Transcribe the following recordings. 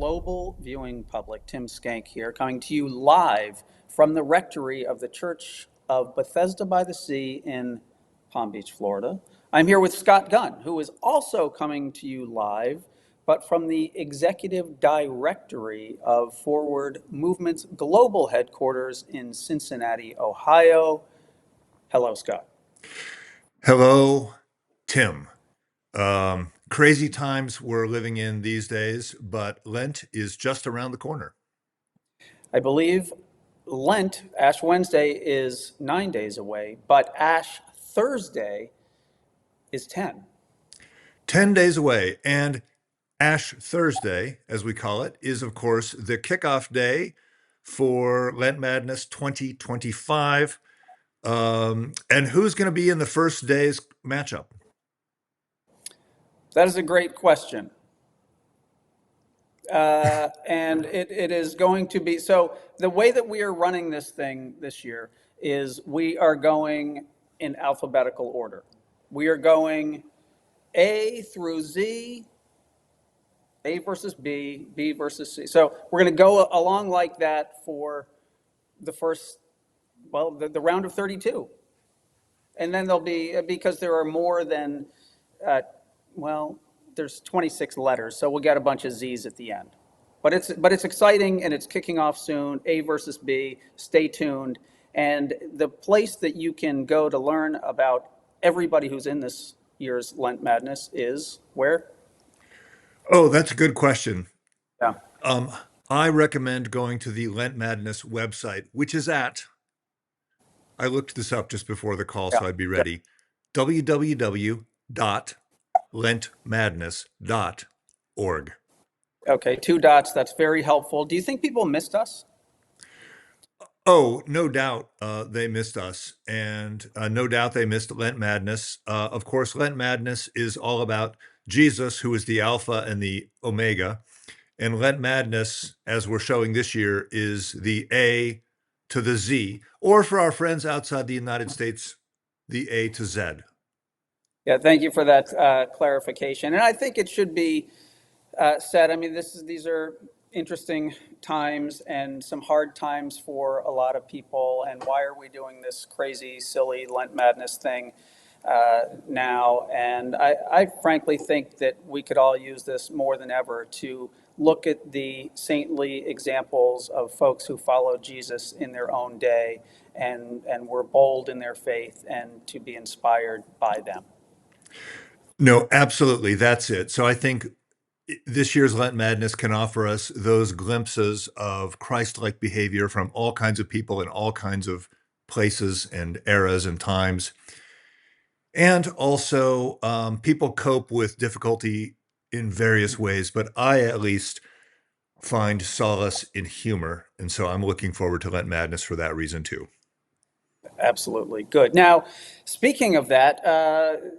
global viewing public. Tim Skank here, coming to you live from the rectory of the Church of Bethesda by the Sea in Palm Beach, Florida. I'm here with Scott Gunn, who is also coming to you live, but from the executive directory of Forward Movement's global headquarters in Cincinnati, Ohio. Hello, Scott. Hello, Tim. Crazy times we're living in these days, but Lent is just around the corner. I believe Lent, Ash Wednesday, is 9 days away, but Ash Thursday is 10. 10 days away. And Ash Thursday, as we call it, is, of course, the kickoff day for Lent Madness 2025. And who's going to be in the first day's matchup? That is a great question. And it is going to be so. The way that we are running this thing this year is we are going in alphabetical order. We are going A through Z, A versus B, B versus C. So we're going to go along like that for the first, well, the round of 32. And then there'll be, because there are more than, well, there's 26 letters, so we'll get a bunch of Z's at the end. But it's exciting, and it's kicking off soon. A versus B. Stay tuned. And the place that you can go to learn about everybody who's in this year's Lent Madness is where? Oh, that's a good question. Yeah. Um, I recommend going to the Lent Madness website, which is at, I looked this up just before the call, Yeah. so I'd be ready. www.lentmadness.org. Okay, 2 dots. That's very helpful. Do you think people missed us? Oh, no doubt they missed us, and no doubt they missed Lent Madness. Of course, Lent Madness is all about Jesus, who is the Alpha and the Omega. And Lent Madness, as we're showing this year, is the A to the Z, or for our friends outside the United States, the A to Z. Yeah, thank you for that clarification. And I think it should be said. I mean, these are interesting times and some hard times for a lot of people. And why are we doing this crazy, silly Lent Madness thing now? And I frankly think that we could all use this more than ever to look at the saintly examples of folks who followed Jesus in their own day and were bold in their faith, and to be inspired by them. No, absolutely. That's it. So I think this year's Lent Madness can offer us those glimpses of Christ-like behavior from all kinds of people in all kinds of places and eras and times. And also, people cope with difficulty in various ways, but I at least find solace in humor. And so I'm looking forward to Lent Madness for that reason too. Absolutely. Good. Now, speaking of that,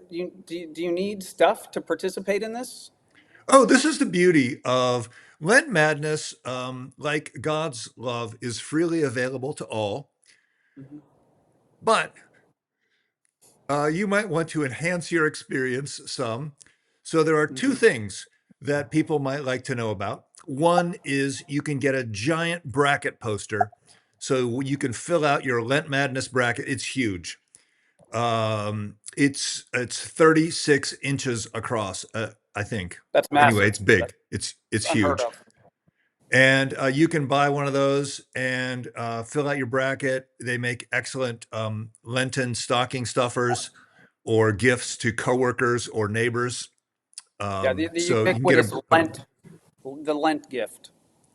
do you need stuff to participate in this? Oh, this is the beauty of Lent Madness. Like God's love is freely available to all, Mhm. but you might want to enhance your experience some. So there are two Mhm. things that people might like to know about. One is you can get a giant bracket poster. So you can fill out your Lent Madness bracket. It's huge. It's 36 inches across, I think. That's Anyway, massive. it's big. That's It's unheard huge. of. And you can buy one of those and fill out your bracket. They make excellent Lenten stocking stuffers or gifts to coworkers or neighbors. Yeah, the So you can get ubiquitous Lent, the Lent gift.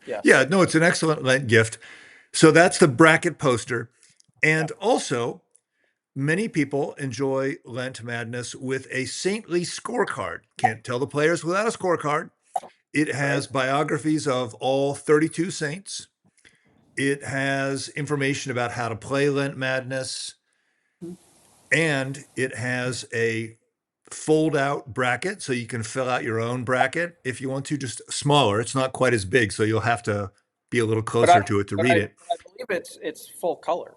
yeah, Yes. no, it's an excellent Lent gift. So that's the bracket poster. Yeah. And also, many people enjoy Lent Madness with a saintly scorecard. Can't tell the players without a scorecard. It Right. has biographies of all 32 saints. It has information about how to play Lent Madness, and it has a fold out bracket so you can fill out your own bracket if you want to, just smaller. It's not quite as big, so you'll have to be a little But I closer to it to but read I it. I believe it's full color.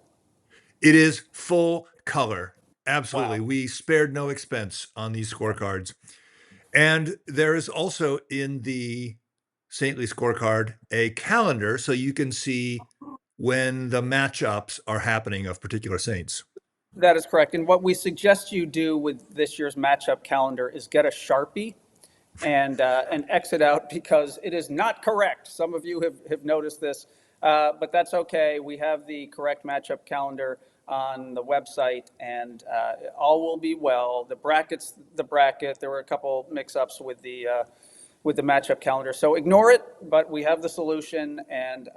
It is full color. Wow. Absolutely. We spared no expense on these scorecards. And there is also in the Saintly Scorecard a calendar so you can see when the matchups are happening of particular saints. That is correct. And what we suggest you do with this year's matchup calendar is get a Sharpie and exit out because it is not correct. Some of you have noticed this, but that's okay. We have the correct matchup calendar on the website, and all will be well. The bracket's the bracket. There were a couple mix-ups with the matchup calendar, so ignore it. But we have the solution, and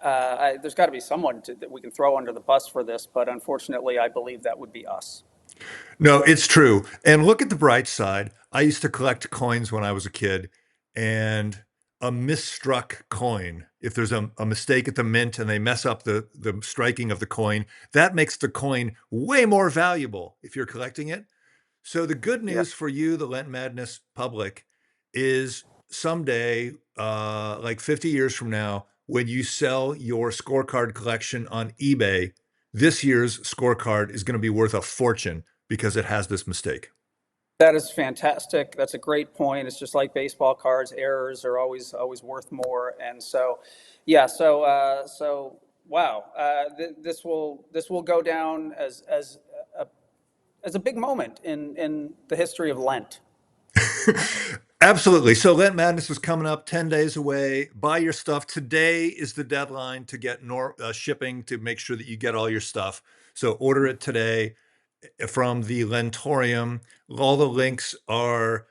there's got to be someone that we can throw under the bus for this. But unfortunately, I believe that would be us. No, it's true. And look at the bright side. I used to collect coins when I was a kid, and a misstruck coin, if there's a mistake at the mint and they mess up the striking of the coin, that makes the coin way more valuable if you're collecting it. So the good Yeah. news for you, the Lent Madness public, is someday, like 50 years from now, when you sell your scorecard collection on eBay, this year's scorecard is going to be worth a fortune because it has this mistake. That is fantastic. That's a great point. It's just like baseball cards. Errors are always worth more. And so, yeah. So wow. This will go down as a big moment in the history of Lent. Absolutely. So Lent Madness is coming up 10 days away. Buy your stuff. Today is the deadline to get shipping to make sure that you get all your stuff. So order it today from the Lentorium. All the links are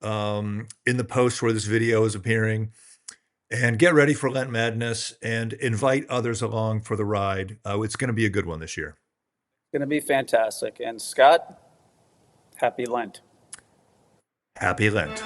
in the post where this video is appearing. And get ready for Lent Madness and invite others along for the ride. It's going to be a good one this year. Going to be fantastic. And Scott, happy Lent. Happy Lent.